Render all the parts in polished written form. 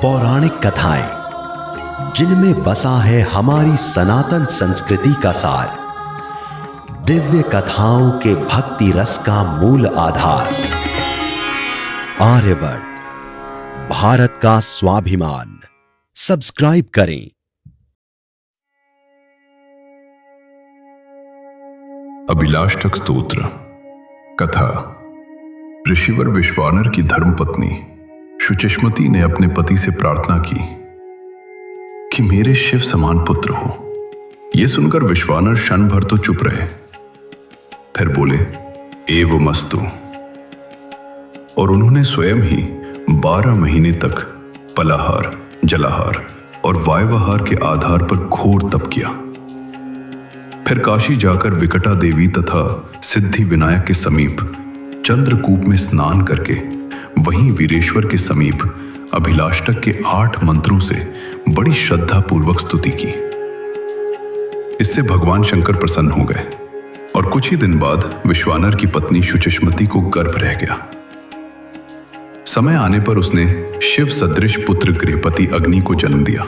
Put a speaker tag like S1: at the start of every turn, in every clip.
S1: पौराणिक कथाएं, जिनमें बसा है हमारी सनातन संस्कृति का सार, दिव्य कथाओं के भक्ति रस का मूल आधार। आर्यवर्त, भारत का स्वाभिमान। सब्सक्राइब करें।
S2: अभिलाष्टक स्तोत्र कथा। ऋषिवर विश्वानर की धर्मपत्नी शुचिष्मति ने अपने पति से प्रार्थना की कि मेरे शिव समान पुत्र हो। यह सुनकर विश्वानर क्षण भर तो चुप रहे, फिर बोले एवमस्तु, और उन्होंने स्वयं ही 12 महीने तक पलाहार, जलाहार और वायवाहार के आधार पर घोर तप किया। फिर काशी जाकर विकटा देवी तथा सिद्धि विनायक के समीप चंद्रकूप में स्नान करके वहीं वीरेश्वर के समीप अभिलाष्टक के 8 मंत्रों से बड़ी श्रद्धा पूर्वक स्तुति की। इससे भगवान शंकर प्रसन्न हो गए और कुछ ही दिन बाद विश्वानर की पत्नी शुचिष्मति को गर्भ रह गया। समय आने पर उसने शिव सदृश पुत्र गृहपति अग्नि को जन्म दिया।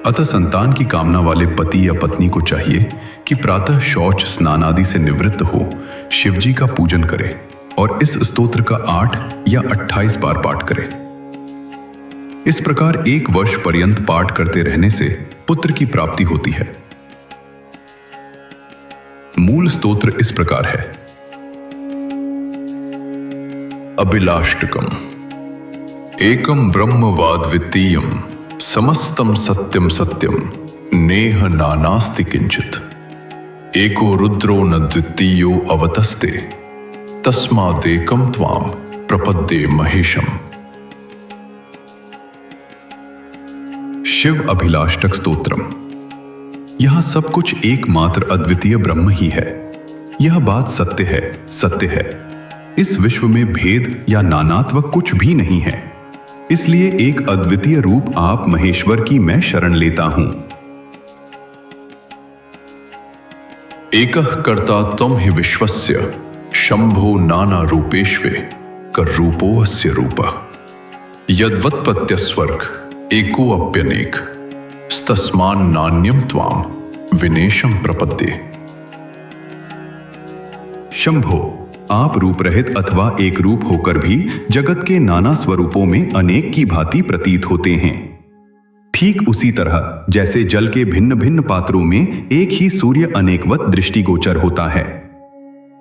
S2: अतः संतान की कामना वाले पति या पत्नी को चाहिए कि प्रातः शौच स्नान आदि से निवृत्त हो शिवजी का पूजन करे और इस स्तोत्र का 8 या 28 बार पाठ करे। इस प्रकार 1 वर्ष पर्यंत पाठ करते रहने से पुत्र की प्राप्ति होती है। मूल स्तोत्र इस प्रकार है। अभिलाष्टकम एकम ब्रह्मवाद्वितीयम समस्तम सत्यम सत्यम नेह नानास्ति किंचित एको रुद्रो न द्वितीयो अवतस्ते तस्मादेकम त्वाम प्रपद्ये महेशम। शिव अभिलाष्टक स्तोत्रम। यहां सब कुछ एकमात्र अद्वितीय ब्रह्म ही है। यह बात सत्य है, सत्य है। इस विश्व में भेद या नानात्व कुछ भी नहीं है। इसलिए एक अद्वितीय रूप आप महेश्वर की मैं शरण लेता हूं। एकः कर्ता त्वं हि विश्वस्य शंभो नाना रूपेष्वे कर रूपोऽस्य रूपः यद्वत्पत्यस्वर्ग एको अप्यनेक स्तस्मान् नान्यं त्वां विनेशं प्रपद्ये। शंभो, आप रूप रहित अथवा एक रूप होकर भी जगत के नाना स्वरूपों में अनेक की भांति प्रतीत होते हैं। ठीक उसी तरह जैसे जल के भिन्न भिन्न पात्रों में एक ही सूर्य अनेकवत दृष्टिगोचर होता है।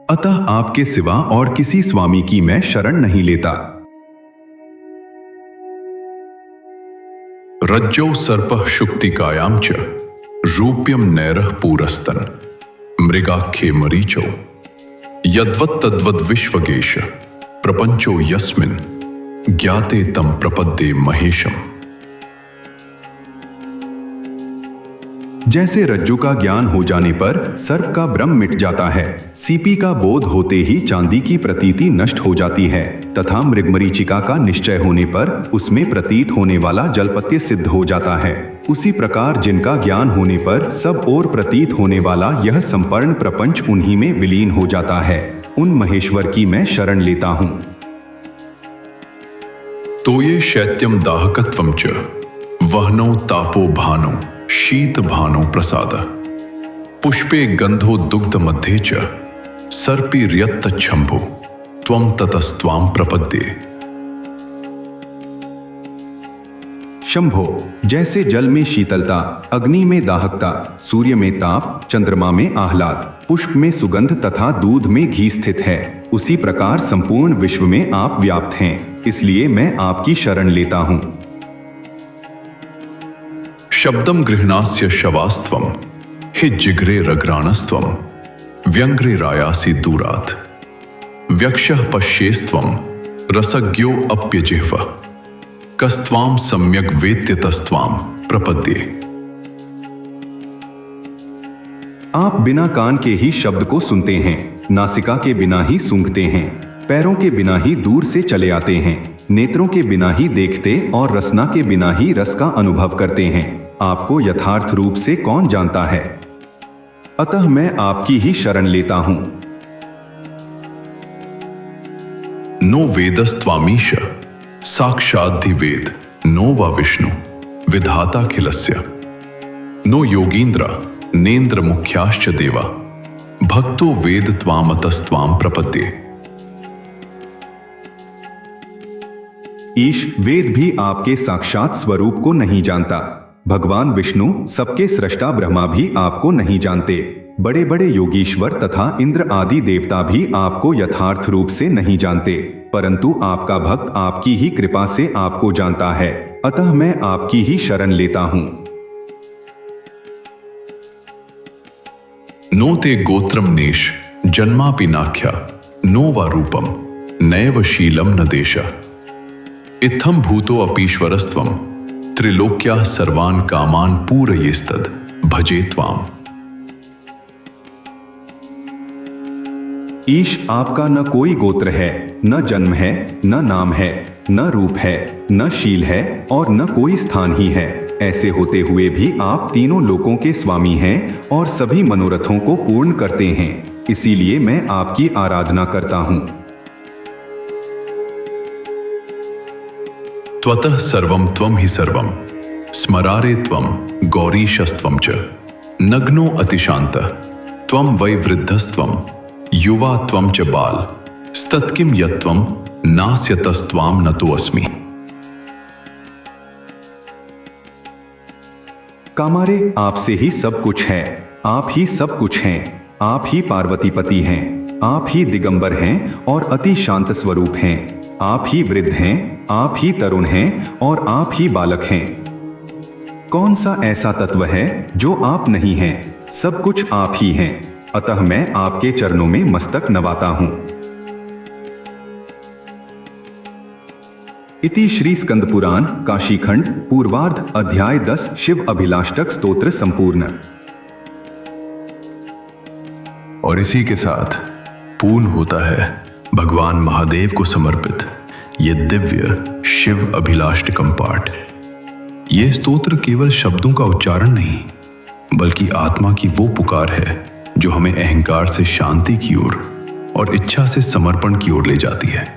S2: अतः आपके सिवा और किसी स्वामी की मैं शरण नहीं लेता। रज्जौ सर्पः शुक्तिकायां च रूप्यं नैरः पूरस्तन मृगाख्ये मरीचौ यद्वत् तद्वद् विश्वगेश प्रपंचो यस्मिन् ज्ञाते तम प्रपद्ये महेशम। जैसे रज्जु का ज्ञान हो जाने पर सर्प का भ्रम मिट जाता है, सीपी का बोध होते ही चांदी की प्रतीति नष्ट हो जाती है तथा मृगमरीचिका का निश्चय होने पर उसमें प्रतीत होने वाला जलपत्य सिद्ध हो जाता है, उसी प्रकार जिनका ज्ञान होने पर सब ओर प्रतीत होने वाला यह संपूर्ण प्रपंच उन्हीं में विलीन हो जाता है, उन महेश्वर की मैं शरण लेता हूं। तो ये शैत्यम दाहकत्वम च वहनो तापो भानो शीत भानो प्रसाद पुष्पे गंधो दुग्ध मध्ये च सर्पी रियत्त छंभो त्वं ततस्त्वां प्रपद्ये। शंभो, जैसे जल में शीतलता, अग्नि में दाहकता, सूर्य में ताप, चंद्रमा में आह्लाद, पुष्प में सुगंध तथा दूध में घी स्थित है, उसी प्रकार संपूर्ण विश्व में आप व्याप्त हैं। इसलिए मैं आपकी शरण लेता हूं। शब्दम गृह्णास्य शवास्त्वम हि जिग्रे रग्राणस्त्वम व्यंग्रे रायासि दूरात् व्यक्षः पश्येस्त्वं रसज्ञो अप्यजिह्वः कस्त्वां सम्यग् वेत्त्यतस्त्वां प्रपद्ये। आप बिना कान के ही शब्द को सुनते हैं, नासिका के बिना ही सूंघते हैं, पैरों के बिना ही दूर से चले आते हैं, नेत्रों के बिना ही देखते और रसना के बिना ही रस का अनुभव करते हैं। आपको यथार्थ रूप से कौन जानता है? अतः मैं आपकी ही शरण लेता हूं। नो वेदस्त्वामीश साक्षाद्धि वेद नो वा विष्णु विधाताखिलस्य नो योगीन्द्र नेन्द्र मुख्याश्च देवा भक्तो वेद त्वामतस्त्वाम प्रपद्ये।
S3: ईश वेद भी आपके साक्षात स्वरूप को नहीं जानता। भगवान विष्णु सबके सृष्टा ब्रह्मा भी आपको नहीं जानते। बड़े बड़े योगीश्वर तथा इंद्र आदि देवता भी आपको यथार्थ रूप से नहीं जानते, परंतु आपका भक्त आपकी ही कृपा से आपको जानता है। अतः मैं आपकी ही शरण लेता हूं।
S2: नो ते गोत्रम नेश जन्मापिनाख्या नो वा रूपम नैव शीलम न देश इत्थम भूतो अपीश्वरस्त्वम त्रिलोक्याः सर्वान् कामान् पूरयेस्तद भजे त्वाम।
S3: ईश आपका न कोई गोत्र है, न जन्म है, न नाम है, न रूप है, न शील है और न कोई स्थान ही है। ऐसे होते हुए भी आप तीनों लोकों के स्वामी हैं और सभी मनोरथों को पूर्ण करते हैं। इसीलिए मैं आपकी आराधना करता हूं।
S2: त्वतः सर्वं त्वं हि सर्वं स्मरारे त्वं गौरीशस्त्वं च नग्नो अतिशान्तः त्वं वै वृद्धस्त्वं युवा त्वं च बाल स्तत्किं यत्त्वं नास्यतस्त्वां नतोऽस्मि।
S3: कामारे आपसे ही सब कुछ है, आप ही सब कुछ हैं। आप ही पार्वतीपति हैं, आप ही दिगंबर हैं और अति शांत स्वरूप हैं। आप ही वृद्ध हैं, आप ही तरुण हैं और आप ही बालक हैं। कौन सा ऐसा तत्व है जो आप नहीं हैं? सब कुछ आप ही हैं। अतः मैं आपके चरणों में मस्तक नवाता हूं। इति श्री स्कंद पुराण काशीखंड पूर्वार्ध अध्याय 10 शिव अभिलाष्टक स्तोत्र संपूर्ण।
S2: और इसी के साथ पूर्ण होता है भगवान महादेव को समर्पित ये दिव्य शिव अभिलाष्टकम पाठ। ये स्तोत्र केवल शब्दों का उच्चारण नहीं, बल्कि आत्मा की वो पुकार है जो हमें अहंकार से शांति की ओर और इच्छा से समर्पण की ओर ले जाती है।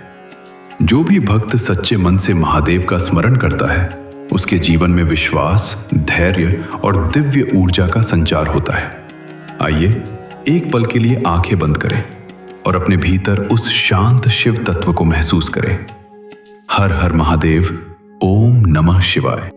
S2: जो भी भक्त सच्चे मन से महादेव का स्मरण करता है, उसके जीवन में विश्वास, धैर्य और दिव्य ऊर्जा का संचार होता है। आइए एक पल के लिए आंखें बंद करें और अपने भीतर उस शांत शिव तत्व को महसूस करें। हर हर महादेव। ओम नमः शिवाय।